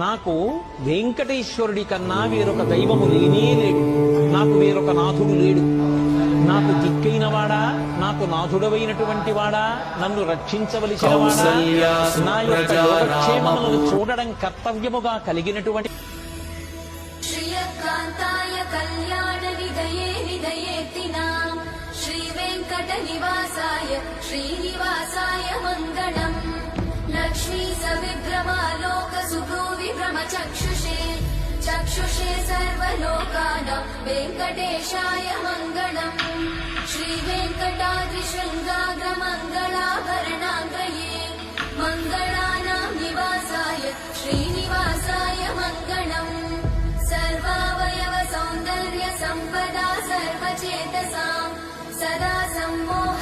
నాకు వెంకటేశ్వరుడి కన్నా వేరొక దైవము లేనే లేడు, నాకు వేరొక నాథుడు లేడు. నాకు దిక్కైన వాడా, నాకు నాథుడవైనటువంటి వాడా, నన్ను రక్షించవలసిన వాడా, నా యొక్క యోగక్షేమములను చూడడం కర్తవ్యముగా కలిగినటువంటి శ్రీనివాసాయ మంగళం. లక్ష్మీ సవిభ్రమాలోక సుభ్రూవిభ్రమ చక్షుషే సర్వలోకానాం వెంకటేశాయ మంగళం. శ్రీవేంకటాద్రి శృంగాగ్ర మంగళాభరణాంగయే మంగళానాం నివాసాయ శ్రీనివాసాయ మంగళం. సర్వావయవ సౌందర్య సంపదా సర్వచేతసాం సదా సమ్మోహ